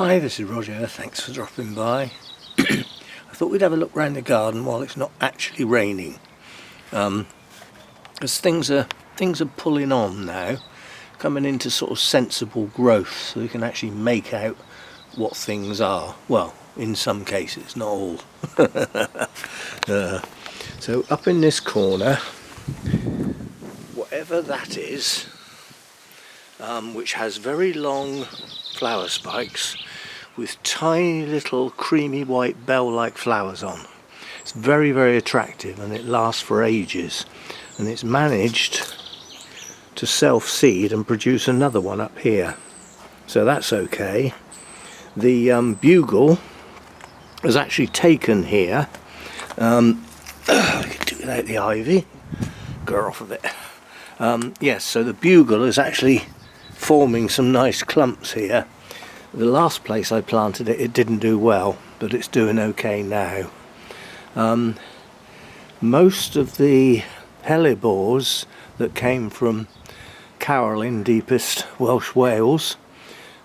Hi, this is Roger, thanks for dropping by. I thought we'd have a look around the garden while it's not actually raining. Because things are pulling on now, coming into sort of sensible growth, so we can actually make out what things are. Well, in some cases, not all. So up in this corner, whatever that is, which has very long flower spikes with tiny little creamy white bell-like flowers on. It's very, very attractive and it lasts for ages, and it's managed to self-seed and produce another one up here, so that's okay. The bugle is actually taken here. I could do without the ivy, go off of it. Yes, so the bugle is actually forming some nice clumps here. The last place I planted it, it didn't do well, but it's doing okay now. Most of the hellebores that came from Carroll in deepest Welsh Wales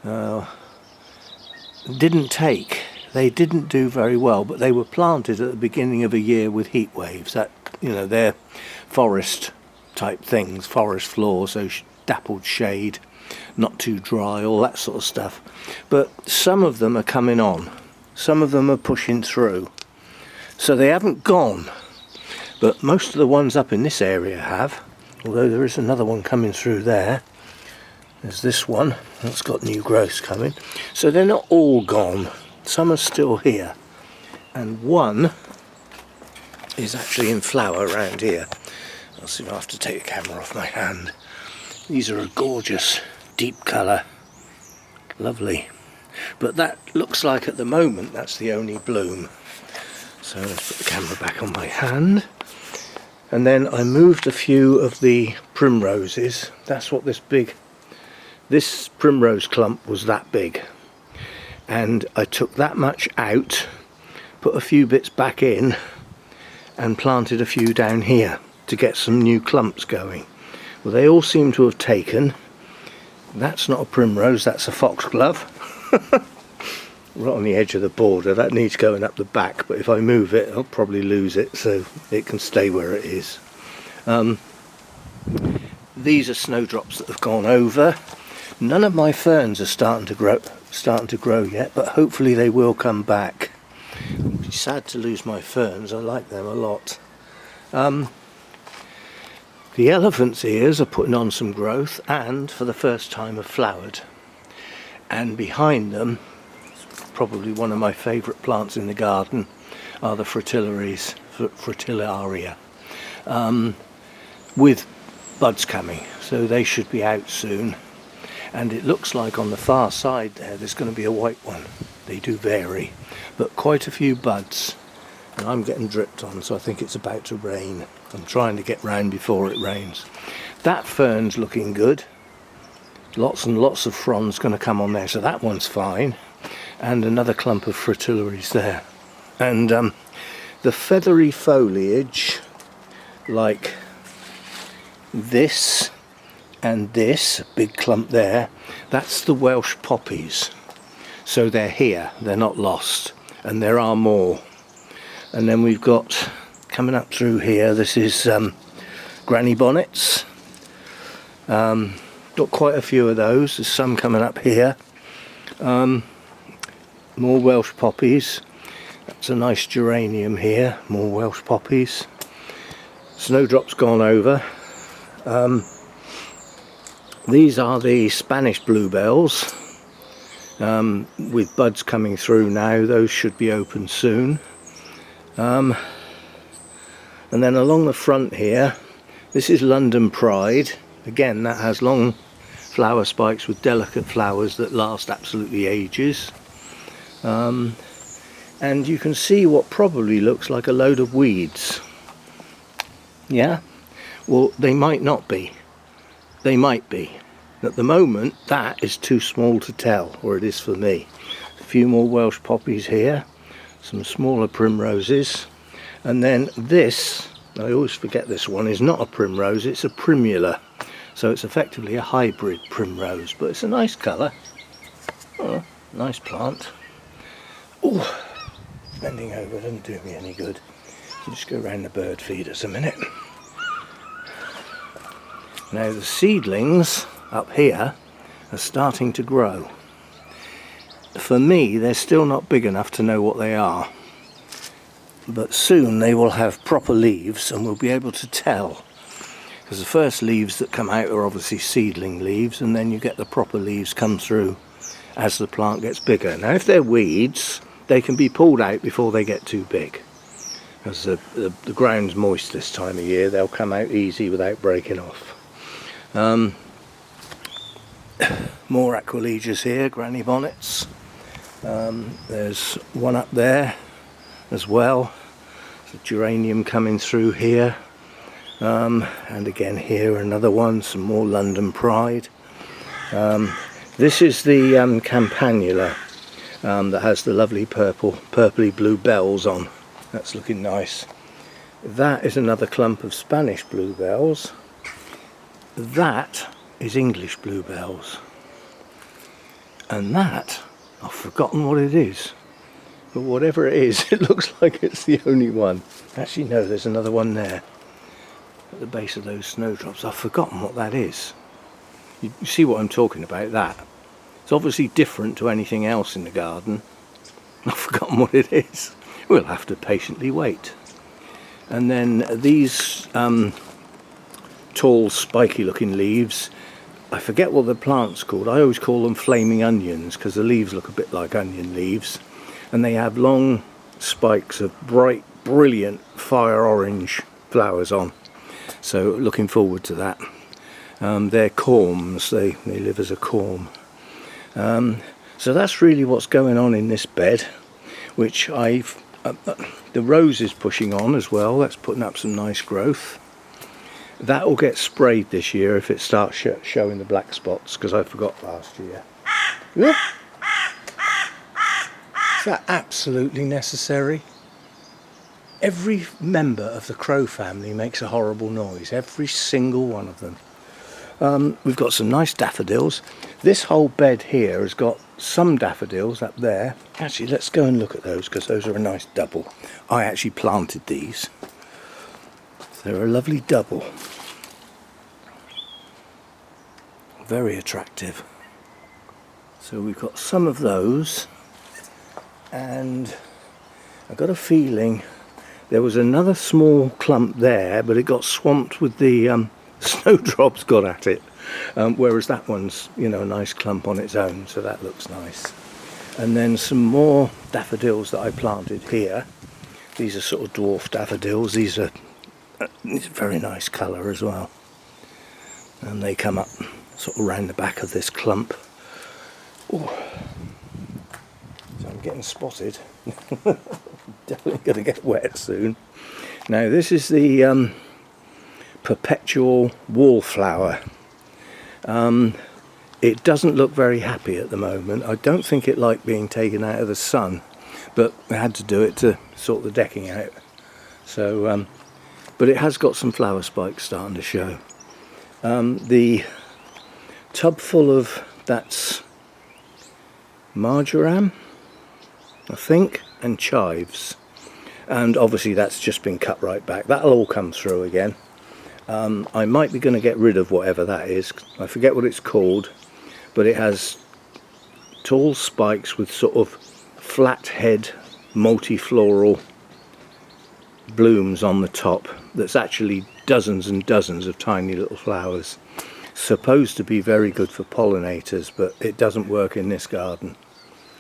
didn't take. They didn't do very well, but they were planted at the beginning of a year with heat waves. That, you know, they're forest type things, forest floor, so dappled shade, not too dry, all that sort of stuff. But some of them are coming on, some of them are pushing through, so they haven't gone, but most of the ones up in this area have, although there is another one coming through there. There's this one that's got new growths coming, so they're not all gone, some are still here, and one is actually in flower around here. I'll see if I have to take the camera off my hand. These are a gorgeous deep colour, lovely, but that looks like at the moment that's the only bloom. So let's put the camera back on my hand, and then I moved a few of the primroses. That's what this primrose clump was, that big, and I took that much out, put a few bits back in and planted a few down here to get some new clumps going. Well, they all seem to have taken. That's not a primrose, that's a foxglove. Right on the edge of the border. That needs going up the back, but if I move it I'll probably lose it, so it can stay where it is. These are snowdrops that have gone over. None of my ferns are starting to grow yet, but hopefully they will come back. It'd be sad to lose my ferns, I like them a lot. The elephant's ears are putting on some growth, and for the first time have flowered. And behind them, probably one of my favourite plants in the garden, are the fritillaries, fritillaria, with buds coming, so they should be out soon. And it looks like on the far side there's going to be a white one. They do vary, but quite a few buds, and I'm getting dripped on, so I think it's about to rain. I'm trying to get round before it rains. That fern's looking good. Lots and lots of fronds going to come on there, so that one's fine. And another clump of fritillaries there. And the feathery foliage, like this and this big clump there, that's the Welsh poppies. So they're here, they're not lost, and there are more. And then we've got, coming up through here, this is granny bonnets. Got quite a few of those. There's some coming up here. More Welsh poppies. That's a nice geranium here. More Welsh poppies. Snowdrop's gone over. These are the Spanish bluebells, with buds coming through now. Those should be open soon. And then along the front here, this is London Pride. Again, that has long flower spikes with delicate flowers that last absolutely ages. And you can see what probably looks like a load of weeds. Yeah? Well, they might not be. They might be. At the moment, that is too small to tell, or it is for me. A few more Welsh poppies here, some smaller primroses, and then this, I always forget this one, is not a primrose, it's a primula. So it's effectively a hybrid primrose, but it's a nice colour. Oh, Nice plant. Oh, bending over doesn't do me any good. I'll just go around the bird feeders a minute. Now the seedlings up here are starting to grow. For me, they're still not big enough to know what they are. But soon they will have proper leaves and we'll be able to tell. Because the first leaves that come out are obviously seedling leaves, and then you get the proper leaves come through as the plant gets bigger. Now if they're weeds, they can be pulled out before they get too big. As the ground's moist this time of year, they'll come out easy without breaking off. More Aquilegias here, granny bonnets. There's one up there as well. There's a geranium coming through here. And again here another one, some more London Pride. This is the campanula that has the lovely purpley blue bells on. That's looking nice. That is another clump of Spanish bluebells. That is English bluebells. And that, I've forgotten what it is. But whatever it is, it looks like it's the only one. Actually no, there's another one there. At the base of those snowdrops. I've forgotten what that is. You see what I'm talking about, that. It's obviously different to anything else in the garden. I've forgotten what it is. We'll have to patiently wait. And then these tall spiky looking leaves, I forget what the plant's called. I always call them flaming onions because the leaves look a bit like onion leaves, and they have long spikes of bright, brilliant fire orange flowers on. So looking forward to that. They're corms, they live as a corm. So that's really what's going on in this bed, which the rose is pushing on as well. That's putting up some nice growth. That will get sprayed this year if it starts showing the black spots, because I forgot last year. Is that absolutely necessary? Every member of the crow family makes a horrible noise, every single one of them. We've got some nice daffodils. This whole bed here has got some daffodils up there. Actually, let's go and look at those, because those are a nice double. I actually planted these. They're a lovely double. Very attractive. So we've got some of those, and I've got a feeling there was another small clump there, but it got swamped with the snowdrops got at it. Whereas that one's, you know, a nice clump on its own, so that looks nice. And then some more daffodils that I planted here. These are sort of dwarf daffodils. These are a very nice colour as well. And they come up sort of around the back of this clump. Ooh. So I'm getting spotted. Definitely going to get wet soon. Now this is the perpetual wallflower. It doesn't look very happy at the moment. I don't think it liked being taken out of the sun, but I had to do it to sort the decking out. So, but it has got some flower spikes starting to show. The tub full of, that's marjoram, I think, and chives. And obviously that's just been cut right back. That'll all come through again. I might be going to get rid of whatever that is. I forget what it's called, but it has tall spikes with sort of flat head multifloral blooms on the top. That's actually dozens and dozens of tiny little flowers. Supposed to be very good for pollinators, but it doesn't work in this garden.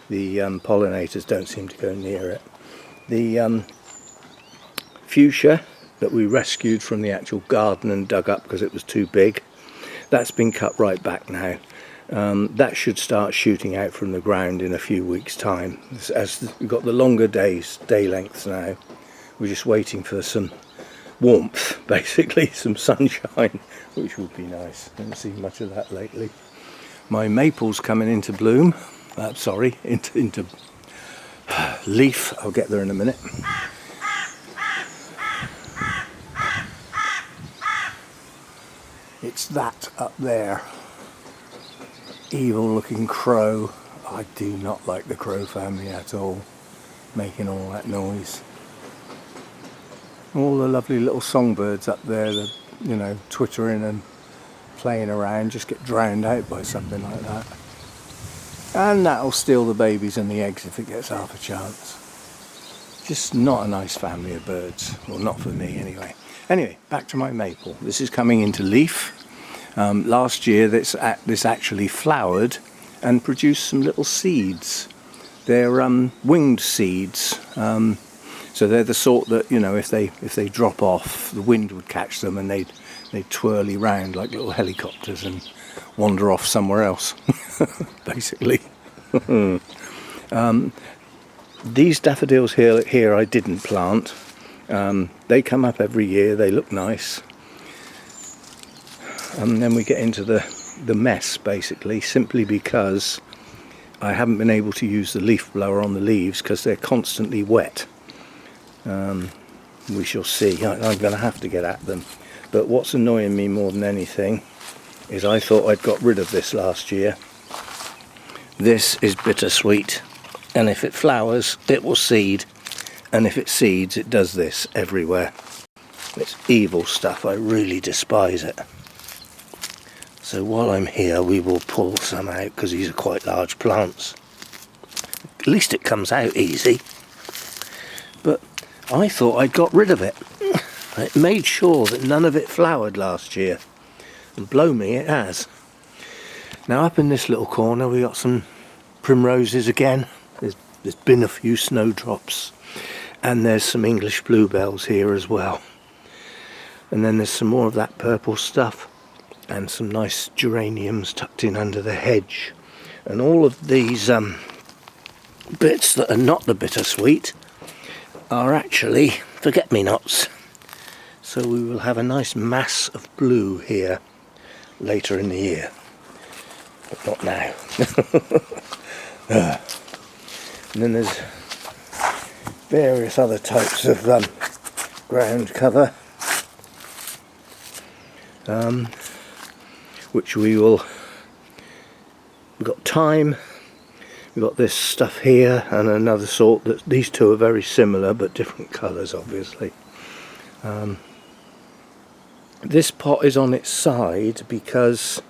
The pollinators don't seem to go near it. The fuchsia that we rescued from the actual garden and dug up because it was too big, that's been cut right back now. That should start shooting out from the ground in a few weeks' time. As we've got the longer day lengths now, we're just waiting for some warmth, basically, some sunshine, which would be nice. I haven't seen much of that lately. My maple's coming into bloom. Sorry, into leaf. I'll get there in a minute. It's that up there. Evil looking crow. I do not like the crow family at all, making all that noise. All the lovely little songbirds up there, that, you know, twittering and playing around, just get drowned out by something like that. And that'll steal the babies and the eggs if it gets half a chance. Just not a nice family of birds. Well, not for me anyway. Anyway, back to my maple. This is coming into leaf. Last year this actually flowered and produced some little seeds. They're winged seeds. So they're the sort that, you know, if they drop off, the wind would catch them and they'd twirly round like little helicopters and wander off somewhere else, basically. These daffodils here I didn't plant. They come up every year, they look nice. And then we get into the mess, basically, simply because I haven't been able to use the leaf blower on the leaves because they're constantly wet. We shall see. I'm going to have to get at them. But what's annoying me more than anything is I thought I'd got rid of this last year. This is bittersweet, and if it flowers it will seed, and if it seeds it does this everywhere. It's evil stuff, I really despise it. So while I'm here we will pull some out because these are quite large plants. At least it comes out easy. But I thought I'd got rid of it. I made sure that none of it flowered last year, and blow me it has. Now up in this little corner we got some primroses again. There's been a few snowdrops, and there's some English bluebells here as well. And then there's some more of that purple stuff, and some nice geraniums tucked in under the hedge. And all of these bits that are not the bittersweet are actually forget-me-nots. So we will have a nice mass of blue here later in the year. But not now. And then there's various other types of ground cover, which we've got thyme, we've got this stuff here and another sort that these two are very similar but different colours obviously. This pot is on its side because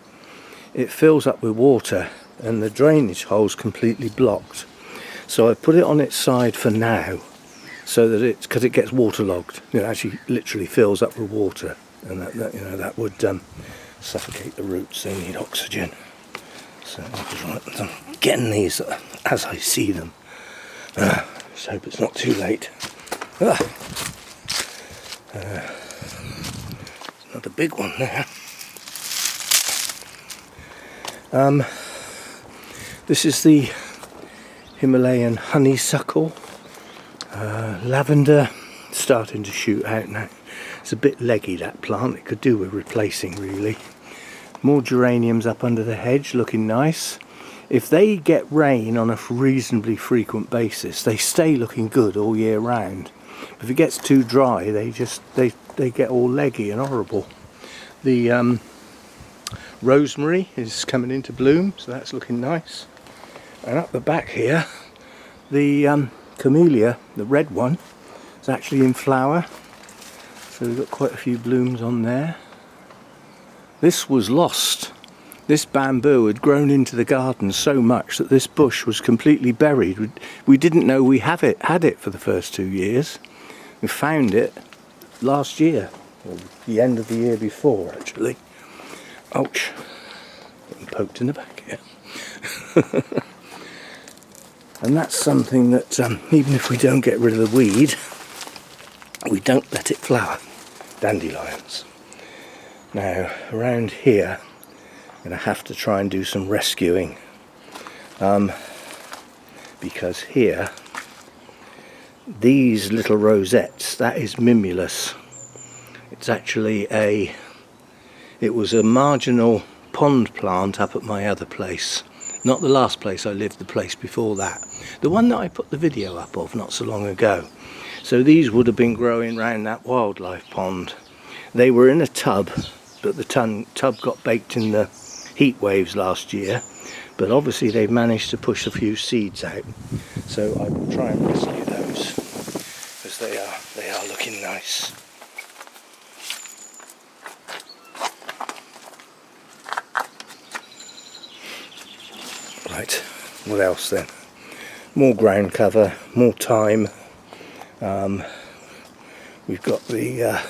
it fills up with water and the drainage hole's completely blocked. So I put it on its side for now, so that because it gets waterlogged. It actually literally fills up with water, and that would suffocate the roots. They need oxygen. So I'm getting these as I see them. So hope it's not too late. Another big one there. This is the Himalayan honeysuckle. Lavender starting to shoot out now. It's a bit leggy, that plant. It could do with replacing really. More geraniums up under the hedge looking nice. If they get rain on a reasonably frequent basis they stay looking good all year round. If it gets too dry they get all leggy and horrible. The rosemary is coming into bloom, so that's looking nice. And up the back here, the camellia, the red one, is actually in flower. So we've got quite a few blooms on there. This was lost. This bamboo had grown into the garden so much that this bush was completely buried. We didn't know we had it for the first 2 years. We found it last year, or the end of the year before actually. Ouch. Getting poked in the back here. And that's something that even if we don't get rid of the weed, we don't let it flower. Dandelions. Now around here I'm going to have to try and do some rescuing, because here these little rosettes, that is mimulus. It's actually it was a marginal pond plant up at my other place. Not the last place I lived, the place before that. The one that I put the video up of not so long ago. So these would have been growing around that wildlife pond. They were in a tub, but the tub got baked in the heat waves last year. but obviously they've managed to push a few seeds out, so I will try and rescue those, because they are looking nice. Right, what else then? More ground cover, more thyme. We've got the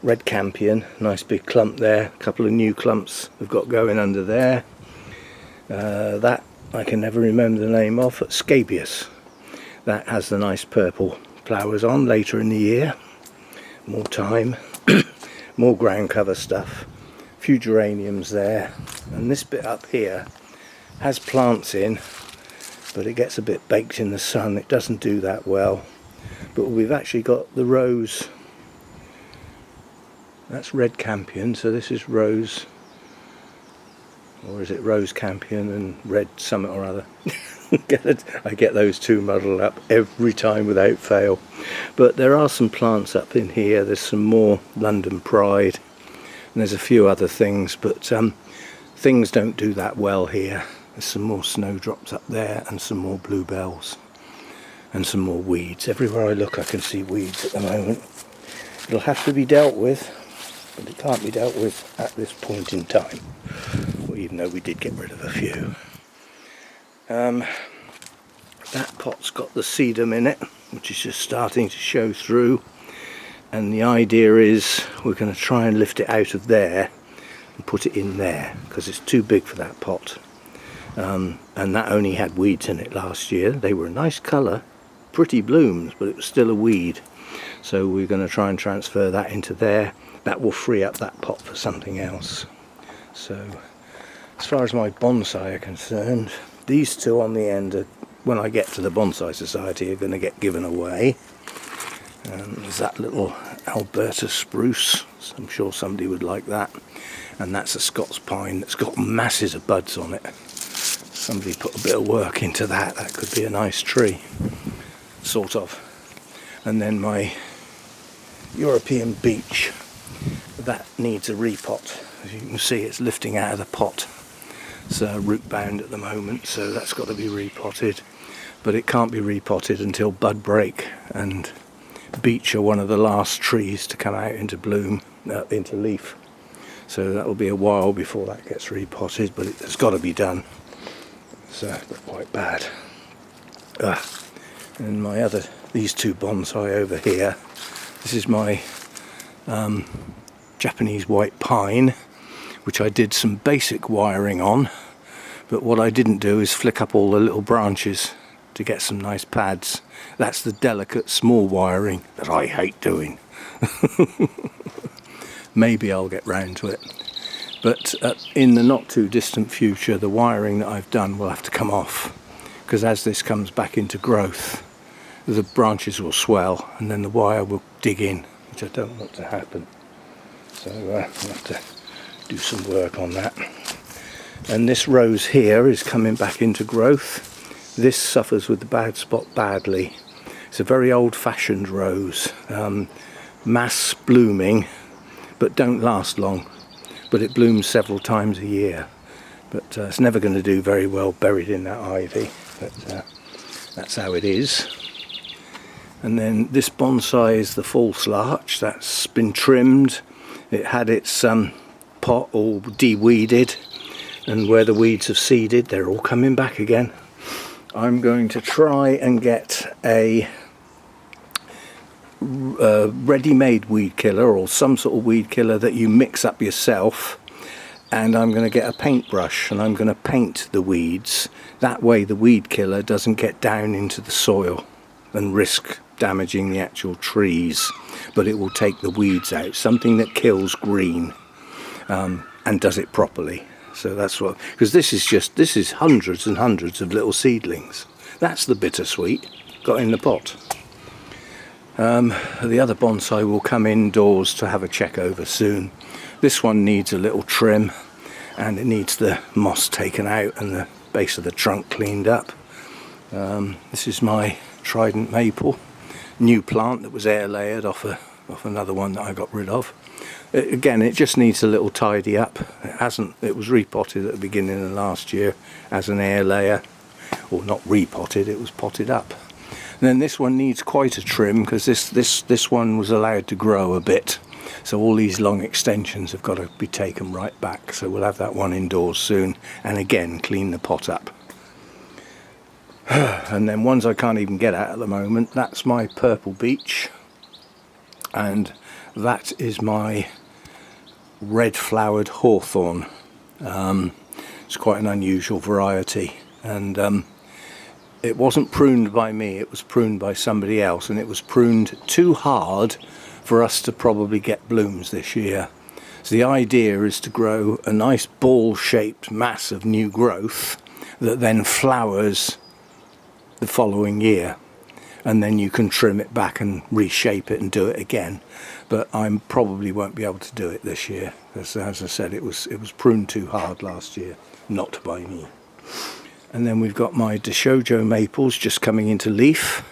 red campion, nice big clump there. A couple of new clumps we've got going under there. That I can never remember the name of, scabious. That has the nice purple flowers on later in the year. More thyme, more ground cover stuff. A few geraniums there, and this bit up here has plants in, but it gets a bit baked in the sun. It doesn't do that well. But we've actually got the rose. That's red campion, so this is rose, or is it rose campion and red something or other? I get those two muddled up every time without fail. But there are some plants up in here. There's some more London Pride, and there's a few other things, but things don't do that well here. There's some more snowdrops up there, and some more bluebells, and some more weeds. Everywhere I look I can see weeds at the moment. It'll have to be dealt with, but it can't be dealt with at this point in time. Well, even though we did get rid of a few. That pot's got the sedum in it, which is just starting to show through. And the idea is we're going to try and lift it out of there and put it in there, because it's too big for that pot. And that only had weeds in it last year. They were a nice colour, pretty blooms, but it was still a weed. So we're going to try and transfer that into there. That will free up that pot for something else. So as far as my bonsai are concerned, these two on the end are, when I get to the Bonsai Society, are going to get given away. There's that little Alberta spruce. I'm sure somebody would like that. And that's a Scots pine that's got masses of buds on it. Somebody put a bit of work into that. That could be a nice tree, sort of. And then my European beech, that needs a repot. As you can see, it's lifting out of the pot. It's root bound at the moment, so that's got to be repotted. But it can't be repotted until bud break, and beech are one of the last trees to come out into bloom, into leaf. So that will be a while before that gets repotted, but it's got to be done. So quite bad. And my these two bonsai over here. This is my Japanese white pine, which I did some basic wiring on, but what I didn't do is flick up all the little branches to get some nice pads. That's the delicate small wiring that I hate doing. Maybe I'll get round to it, but in the not too distant future the wiring that I've done will have to come off, because as this comes back into growth the branches will swell and then the wire will dig in, which I don't want to happen. So I'll have to do some work on that. And this rose here is coming back into growth. This suffers with the bad spot badly. It's a very old-fashioned rose, mass blooming, but don't last long. But it blooms several times a year. But it's never going to do very well buried in that ivy. But that's how it is. And then this bonsai is the false larch. That's been trimmed. It had its pot all de-weeded, and where the weeds have seeded, they're all coming back again. I'm going to try and get a ready-made weed killer, or some sort of weed killer that you mix up yourself, and I'm going to get a paintbrush and I'm going to paint the weeds. That way the weed killer doesn't get down into the soil and risk damaging the actual trees, but it will take the weeds out. Something that kills green and does it properly. So that's what, because this is hundreds and hundreds of little seedlings. That's the bittersweet got in the pot. The other bonsai will come indoors to have a check over soon. This one needs a little trim, and it needs the moss taken out and the base of the trunk cleaned up. This is my trident maple, new plant that was air layered off another one that I got rid of. Again, it just needs a little tidy up. It was repotted at the beginning of last year as an air layer, or not repotted, it was potted up. And then this one needs quite a trim, because this one was allowed to grow a bit, so all these long extensions have got to be taken right back. So we'll have that one indoors soon, and again clean the pot up. And then ones I can't even get at the moment, that's my purple beech, and that is my red flowered hawthorn. It's quite an unusual variety, and it wasn't pruned by me, it was pruned by somebody else, and it was pruned too hard for us to probably get blooms this year. So the idea is to grow a nice ball shaped mass of new growth that then flowers the following year, and then you can trim it back and reshape it and do it again. But I probably won't be able to do it this year, because as I said, it was pruned too hard last year, not by me. And then we've got my Deshojo maples just coming into leaf.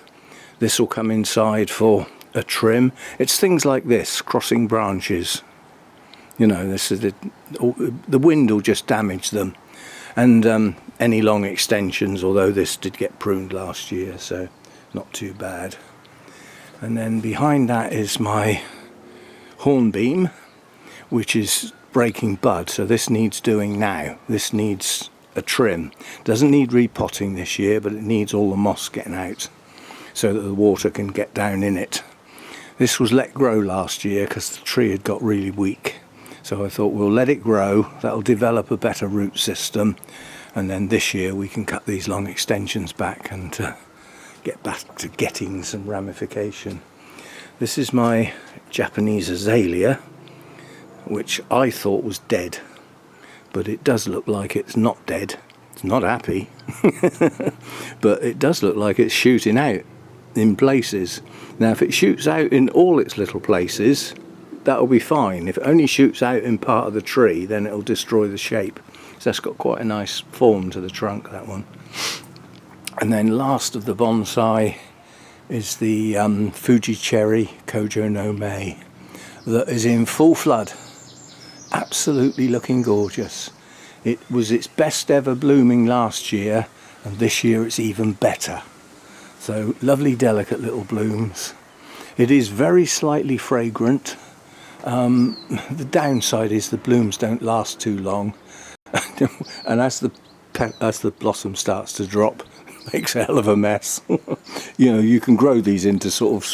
This will come inside for a trim. It's things like this, crossing branches. You know, this is the wind will just damage them, and any long extensions, although this did get pruned last year, so not too bad. And then behind that is my hornbeam, which is breaking bud, so this needs doing now. This needs a trim. Doesn't need repotting this year, but it needs all the moss getting out so that the water can get down in it. This was let grow last year because the tree had got really weak, so I thought we'll let it grow, that'll develop a better root system, and then this year we can cut these long extensions back and get back to getting some ramification. This is my Japanese azalea, which I thought was dead, but it does look like it's not dead. It's not happy, but it does look like it's shooting out in places. Now if it shoots out in all its little places, that'll be fine. If it only shoots out in part of the tree, then it'll destroy the shape. So that's got quite a nice form to the trunk, that one. And then last of the bonsai is the Fuji cherry Kojo no Mei, that is in full flood. Absolutely looking gorgeous. It was its best ever blooming last year, and this year it's even better. So lovely delicate little blooms. It is very slightly fragrant. The downside is the blooms don't last too long, and as the blossom starts to drop, it makes a hell of a mess. You know, you can grow these into sort of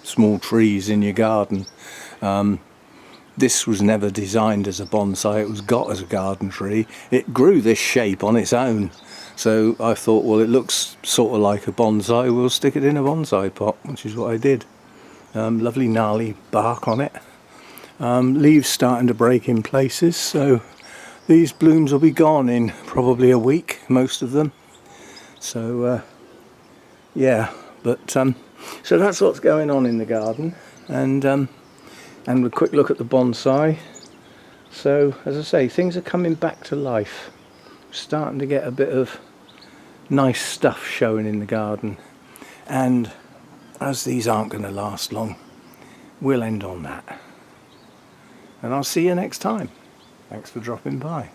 small trees in your garden. This was never designed as a bonsai, it was got as a garden tree. It grew this shape on its own, so I thought, well, it looks sort of like a bonsai, we'll stick it in a bonsai pot, which is what I did. Lovely gnarly bark on it. Leaves starting to break in places, so these blooms will be gone in probably a week, most of them. So yeah, but so that's what's going on in the garden, and a quick look at the bonsai. So as I say, things are coming back to life. Starting to get a bit of nice stuff showing in the garden, and as these aren't going to last long, we'll end on that. And I'll see you next time. Thanks for dropping by.